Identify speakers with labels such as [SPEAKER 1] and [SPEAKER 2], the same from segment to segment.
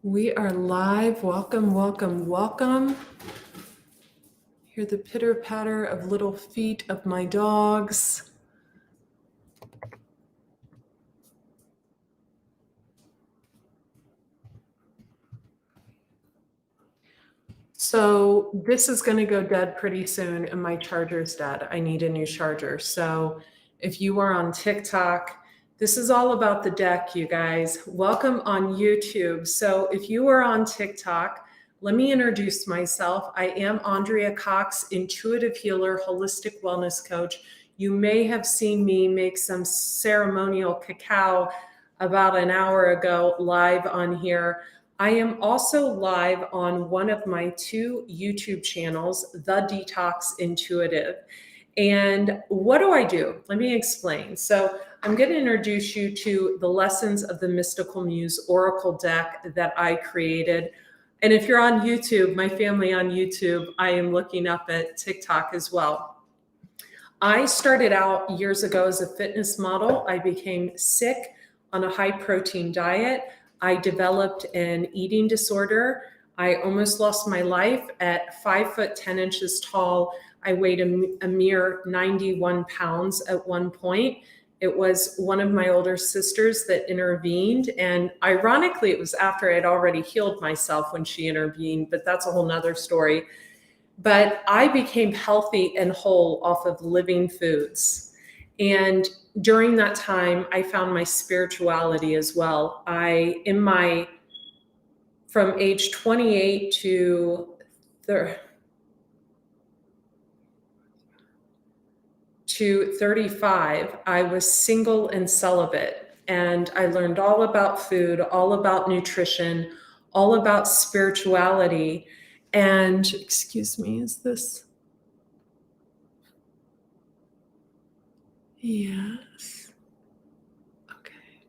[SPEAKER 1] We are live. Welcome, welcome, welcome. Hear the pitter patter of little feet of my dogs. So this is going to go dead pretty soon and my charger's dead. I need a new charger. So if you are on TikTok, this is all about the deck, you guys. Welcome on YouTube. So if you are on TikTok, let me introduce myself. I am Andrea Cox, intuitive healer, holistic wellness coach. You may have seen me make some ceremonial cacao about an hour ago live on here. I am also live on one of my two YouTube channels, The Detox Intuitive. And what do I do? Let me explain. So I'm going to introduce you to the Lessons of the Mystical Muse Oracle deck that I created. And if you're on YouTube, my family on YouTube, I am looking up at TikTok as well. I started out years ago as a fitness model. I became sick on a high protein diet. I developed an eating disorder. I almost lost my life at 5 foot 10 inches tall. I weighed a mere 91 pounds at one point. It was one of my older sisters that intervened. And ironically, it was after I'd already healed myself when she intervened, but that's a whole nother story. But I became healthy and whole off of living foods. And during that time, I found my spirituality as well. From age 28 to 35, I was single and celibate. And I learned all about food, all about nutrition, all about spirituality. And excuse me, is this? Yes. Okay.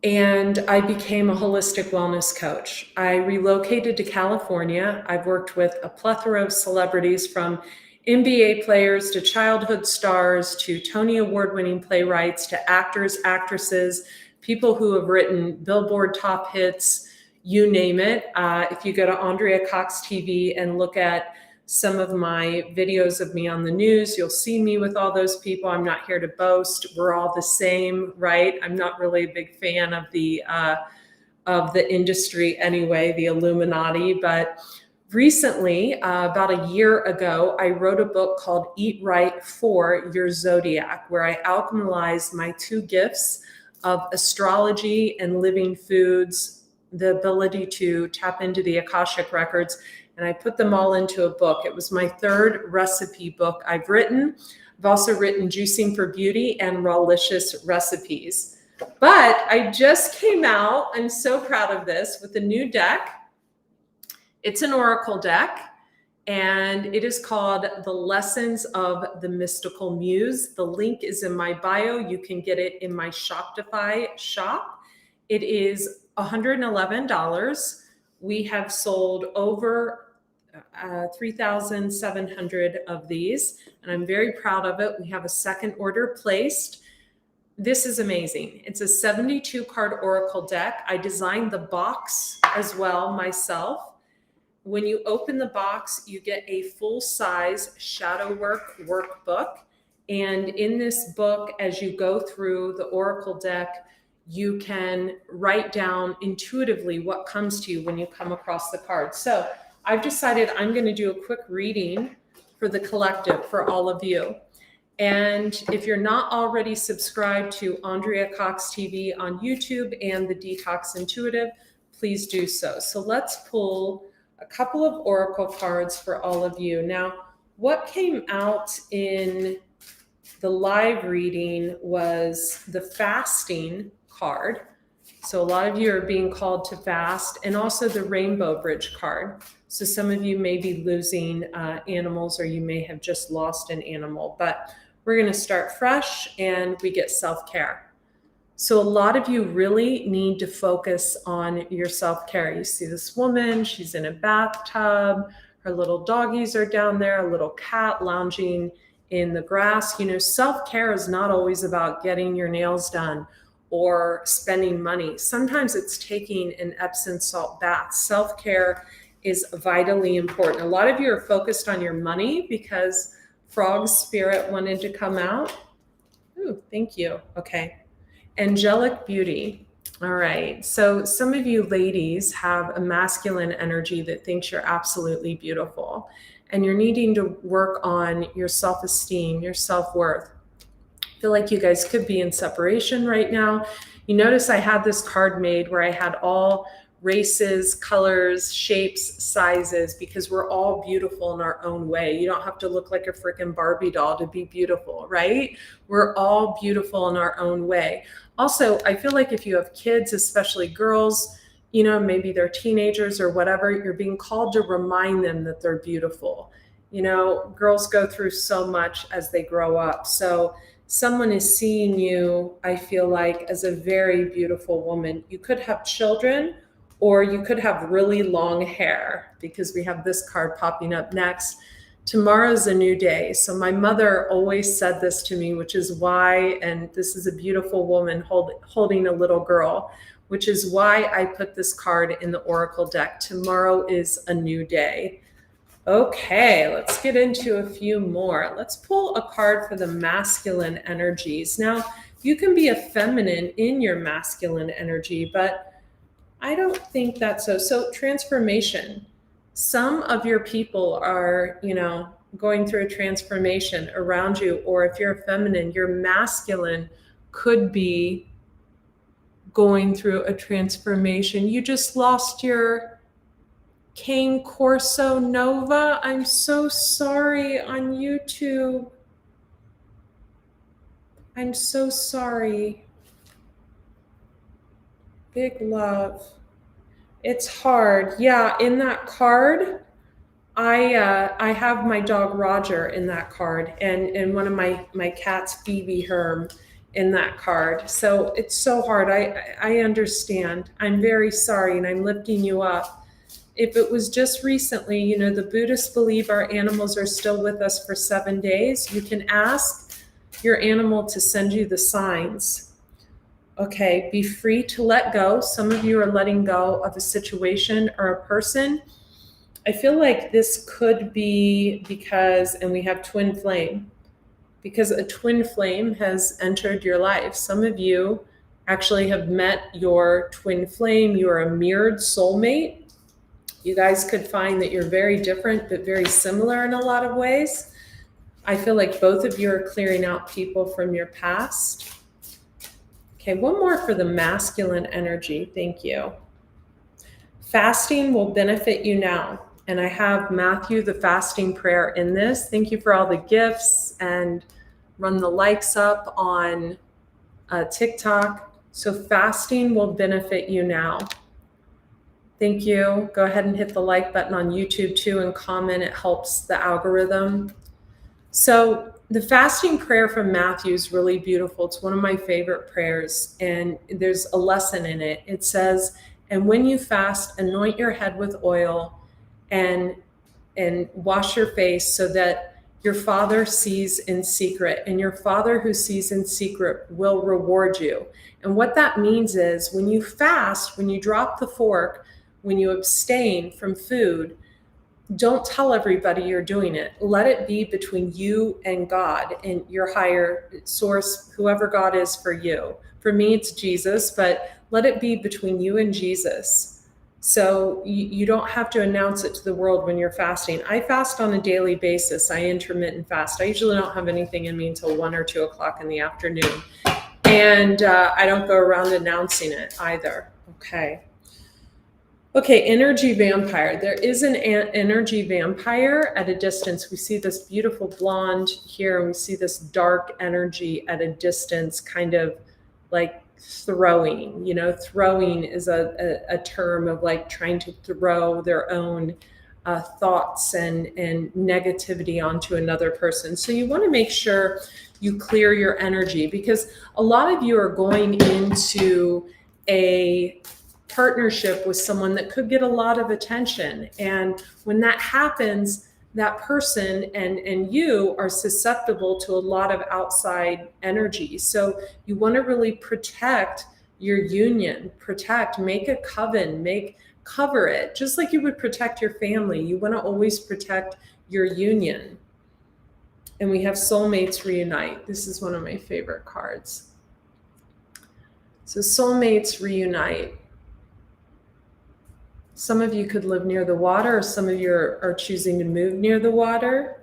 [SPEAKER 1] And I became a holistic wellness coach. I relocated to California. I've worked with a plethora of celebrities, from NBA players to childhood stars to Tony Award-winning playwrights to actors, actresses, people who have written Billboard top hits, you name it. If you go to Andrea Cox TV and look at some of my videos of me on the news, you'll see me with all those people. I'm not here to boast. We're all the same, right? I'm not really a big fan of the industry anyway, the Illuminati. But recently, about a year ago, I wrote a book called Eat Right for Your Zodiac, where I alchemized my two gifts of astrology and living foods, the ability to tap into the Akashic records, and I put them all into a book. It was my third recipe book I've written. I've also written Juicing for Beauty and Rawlicious Recipes. But I just came out, I'm so proud of this, with a new deck. It's an oracle deck, and it is called The Lessons of the Mystical Muse. The link is in my bio. You can get it in my Shopify shop. It is $111. We have sold over 3,700 of these, and I'm very proud of it. We have a second order placed. This is amazing. It's a 72 card oracle deck. I designed the box as well myself. When you open the box, you get a full-size shadow work workbook. And in this book, as you go through the oracle deck, you can write down intuitively what comes to you when you come across the card. So I've decided I'm going to do a quick reading for the collective, for all of you. And if you're not already subscribed to Andrea Cox TV on YouTube and the Detox Intuitive, please do so. So let's pull a couple of oracle cards for all of you. Now, what came out in the live reading was the fasting card. So a lot of you are being called to fast, and also the Rainbow Bridge card. So some of you may be losing animals, or you may have just lost an animal, but we're going to start fresh and we get self-care. So a lot of you really need to focus on your self-care. You see this woman, she's in a bathtub, her little doggies are down there, a little cat lounging in the grass. You know, self-care is not always about getting your nails done or spending money. Sometimes it's taking an Epsom salt bath. Self-care is vitally important. A lot of you are focused on your money because Frog Spirit wanted to come out. Ooh, thank you. Okay. Angelic beauty. All right. So some of you ladies have a masculine energy that thinks you're absolutely beautiful, and you're needing to work on your self-esteem, your self-worth. I feel like you guys could be in separation right now. You notice I had this card made where I had all races, colors, shapes, sizes, because we're all beautiful in our own way. You don't have to look like a freaking Barbie doll to be beautiful, right? We're all beautiful in our own way. Also, I feel like if you have kids, especially girls, you know, maybe they're teenagers or whatever, you're being called to remind them that they're beautiful. You know, girls go through so much as they grow up. So someone is seeing you, I feel like, as a very beautiful woman. You could have children, or you could have really long hair, because we have this card popping up next. Tomorrow's a new day. So my mother always said this to me, which is why, and this is a beautiful woman holding a little girl, which is why I put this card in the Oracle deck. Tomorrow is a new day. Okay, let's get into a few more. Let's pull a card for the masculine energies. Now, you can be a feminine in your masculine energy, but I don't think that's so. So transformation. Some of your people are, you know, going through a transformation around you, or if you're a feminine, your masculine could be going through a transformation. You just lost your Cane Corso Nova. I'm so sorry on YouTube. I'm so sorry. Big love. It's hard. Yeah, in that card, I have my dog Roger in that card, and one of my cats, 𝗵𝗵𝗶 in that card. So it's so hard. I understand. I'm very sorry, and I'm lifting you up. If it was just recently, you know, the Buddhists believe our animals are still with us for 7 days. You can ask your animal to send you the signs. Okay, be free to let go. Some of you are letting go of a situation or a person. I feel like this could be because, and we have twin flame, because a twin flame has entered your life. Some of you actually have met your twin flame. You're a mirrored soulmate. You guys could find that you're very different, but very similar in a lot of ways. I feel like both of you are clearing out people from your past. Okay, one more for the masculine energy. Thank you. Fasting will benefit you now. And I have Matthew, the fasting prayer in this. Thank you for all the gifts, and run the likes up on TikTok. So fasting will benefit you now. Thank you. Go ahead and hit the like button on YouTube too, and comment. It helps the algorithm. So the fasting prayer from Matthew is really beautiful. It's one of my favorite prayers, and there's a lesson in it. It says, and when you fast, anoint your head with oil and wash your face, so that your Father sees in secret, and your Father who sees in secret will reward you. And what that means is, when you fast, when you drop the fork, when you abstain from food, don't tell everybody you're doing it. Let it be between you and God and your higher source, whoever God is for you. For me, it's Jesus, but let it be between you and Jesus. So you don't have to announce it to the world when you're fasting. I fast on a daily basis. I intermittent fast. I usually don't have anything in me until 1 or 2 o'clock in the afternoon. And I don't go around announcing it either. Okay, energy vampire. There is an energy vampire at a distance. We see this beautiful blonde here, and we see this dark energy at a distance, kind of like throwing. You know, throwing is a term of like trying to throw their own thoughts and negativity onto another person. So you want to make sure you clear your energy, because a lot of you are going into a partnership with someone that could get a lot of attention. And when that happens, that person and you are susceptible to a lot of outside energy. So you want to really protect your union, make a coven, cover it, just like you would protect your family. You want to always protect your union. And we have soulmates reunite. This is one of my favorite cards. So soulmates reunite. Some of you could live near the water, or some of you are choosing to move near the water.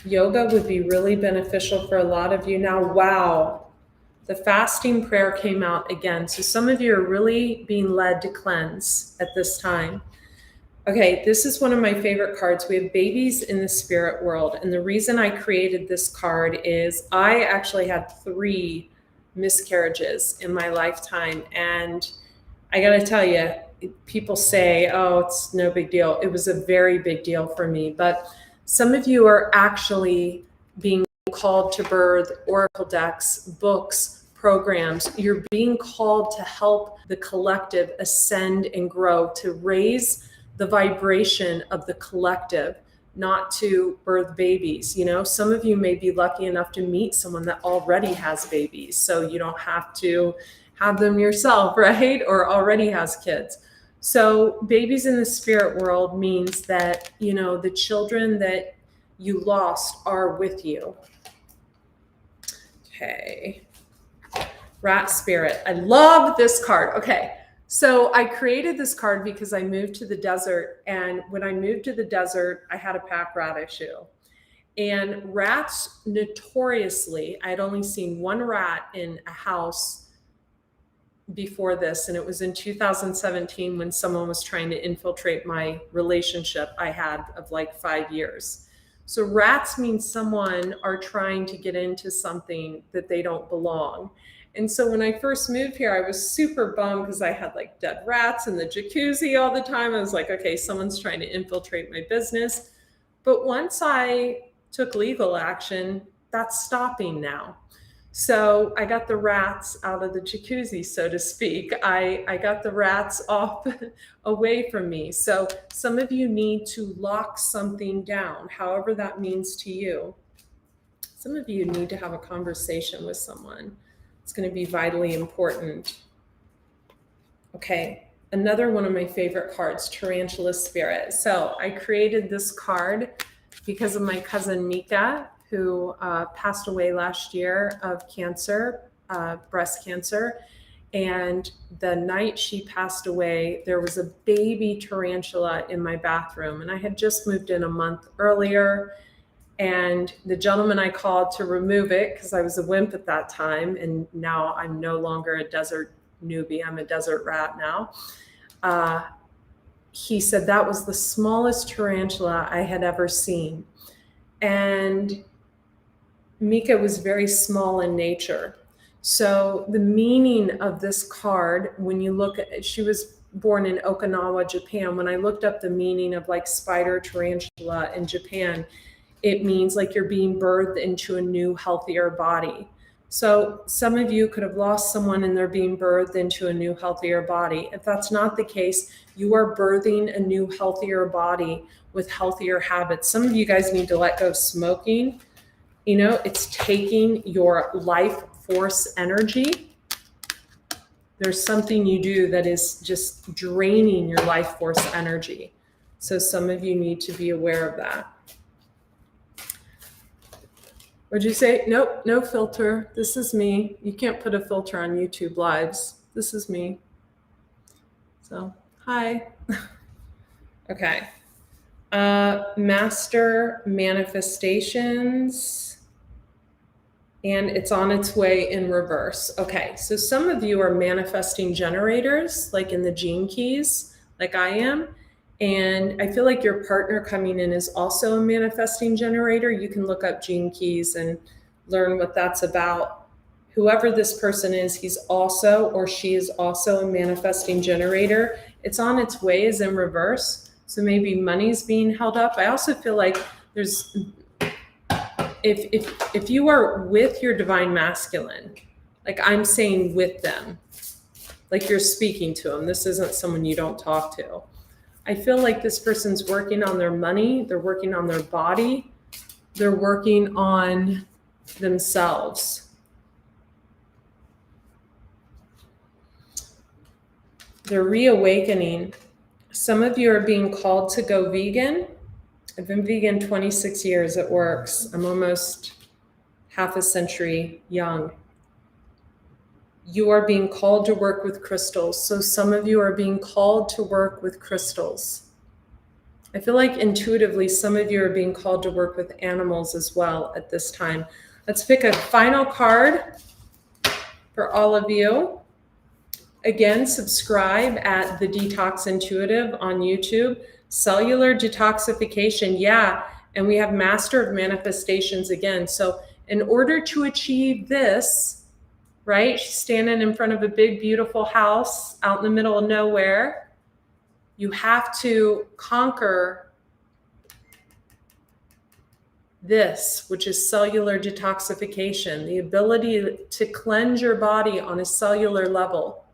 [SPEAKER 1] Yoga would be really beneficial for a lot of you now. Wow, the fasting prayer came out again. So some of you are really being led to cleanse at this time. Okay, this is one of my favorite cards. We have babies in the spirit world. And the reason I created this card is I actually had 3 miscarriages in my lifetime. And I got to tell you, people say, oh, it's no big deal. It was a very big deal for me. But some of you are actually being called to birth oracle decks, books, programs. You're being called to help the collective ascend and grow, to raise the vibration of the collective, not to birth babies. You know, some of you may be lucky enough to meet someone that already has babies, so you don't have to have them yourself, right? Or already has kids. So babies in the spirit world means that, you know, the children that you lost are with you. Okay. Rat spirit. I love this card. Okay. So I created this card because I moved to the desert. And when I moved to the desert, I had a pack rat issue. And rats notoriously, I had only seen 1 rat in a house before this. And it was in 2017 when someone was trying to infiltrate my relationship I had of like 5 years. So rats mean someone are trying to get into something that they don't belong. And so when I first moved here, I was super bummed because I had like dead rats in the jacuzzi all the time. I was like, okay, someone's trying to infiltrate my business. But once I took legal action, that's stopping now. So I got the rats out of the jacuzzi, so to speak. I got the rats off away from me. So some of you need to lock something down, however that means to you. Some of you need to have a conversation with someone. It's going to be vitally important. Okay, another one of my favorite cards, Tarantula Spirit. So I created this card because of my cousin 𝗵𝗂, who passed away last year of cancer, breast cancer. And the night she passed away, there was a baby tarantula in my bathroom. And I had just moved in a month earlier. And the gentleman I called to remove it, because I was a wimp at that time, and now I'm no longer a desert newbie, I'm a desert rat now. He said that was the smallest tarantula I had ever seen. And 𝗵𝗂 was very small in nature. So the meaning of this card, when you look at it, she was born in Okinawa, Japan. When I looked up the meaning of like spider tarantula in Japan, it means like you're being birthed into a new, healthier body. So some of you could have lost someone and they're being birthed into a new, healthier body. If that's not the case, you are birthing a new, healthier body with healthier habits. Some of you guys need to let go of smoking. You know, it's taking your life force energy. There's something you do that is just draining your life force energy. So some of you need to be aware of that. What'd you say? Nope, no filter. This is me. You can't put a filter on YouTube lives. This is me. So, hi. Okay. Master manifestations. And it's on its way in reverse. Okay, so some of you are manifesting generators, like in the gene keys, like I am. And I feel like your partner coming in is also a manifesting generator. You can look up gene keys and learn what that's about. Whoever this person is, he's also, or she is also a manifesting generator. It's on its way is in reverse. So maybe money's being held up. I also feel like there's, if you are with your divine masculine, like I'm saying with them, like you're speaking to them, this isn't someone you don't talk to. I feel like this person's working on their money, they're working on their body, they're working on themselves. They're reawakening. Some of you are being called to go vegan. I've been vegan 26 years. It works. I'm almost half a century young. You are being called to work with crystals. So some of you are being called to work with crystals. I feel like intuitively, some of you are being called to work with animals as well at this time. Let's pick a final card for all of you. Again, subscribe at The Detox Intuitive on YouTube. Cellular detoxification, yeah. And we have Master of Manifestations again. So in order to achieve this, right? She's standing in front of a big, beautiful house out in the middle of nowhere. You have to conquer this, which is cellular detoxification, the ability to cleanse your body on a cellular level,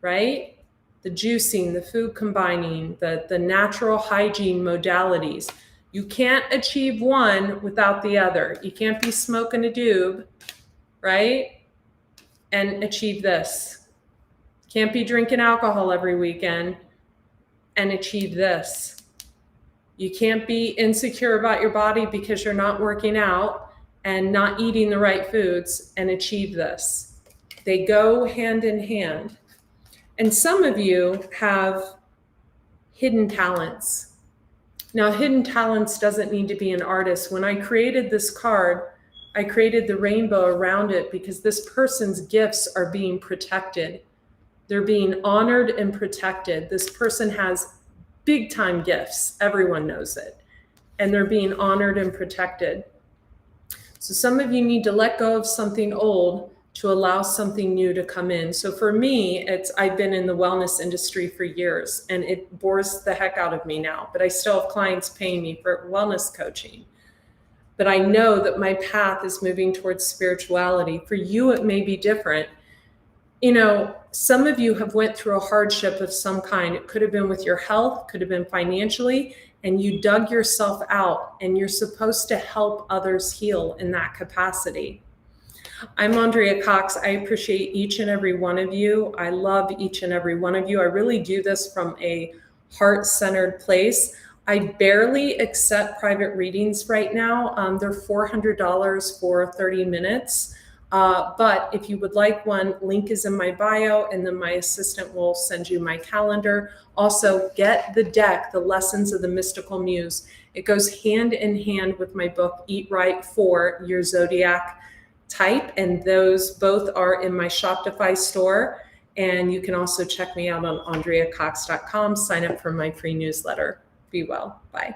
[SPEAKER 1] right? The juicing, the food combining, the natural hygiene modalities. You can't achieve one without the other. You can't be smoking a doob, right? And achieve this. Can't be drinking alcohol every weekend and achieve this. You can't be insecure about your body because you're not working out and not eating the right foods and achieve this. They go hand in hand. And some of you have hidden talents. Now, hidden talents doesn't need to be an artist. When I created this card, I created the rainbow around it because this person's gifts are being protected. They're being honored and protected. This person has big time gifts. Everyone knows it. And they're being honored and protected. So some of you need to let go of something old to allow something new to come in. So for me, I've been in the wellness industry for years and it bores the heck out of me now, but I still have clients paying me for wellness coaching. But I know that my path is moving towards spirituality. For you, it may be different. You know, some of you have went through a hardship of some kind. It could have been with your health, could have been financially, and you dug yourself out and you're supposed to help others heal in that capacity. I'm Andrea Cox. I appreciate each and every one of you. I love each and every one of you. I really do this from a heart-centered place. I barely accept private readings right now. They're $400 for 30 minutes. But if you would like one, link is in my bio, and then my assistant will send you my calendar. Also, get the deck, The Lessons of the Mystical Muse. It goes hand in hand with my book, Eat Right for Your Zodiac Type, and those both are in my Shopify store. And you can also check me out on andreacox.com. Sign up for my free newsletter. Be well. Bye.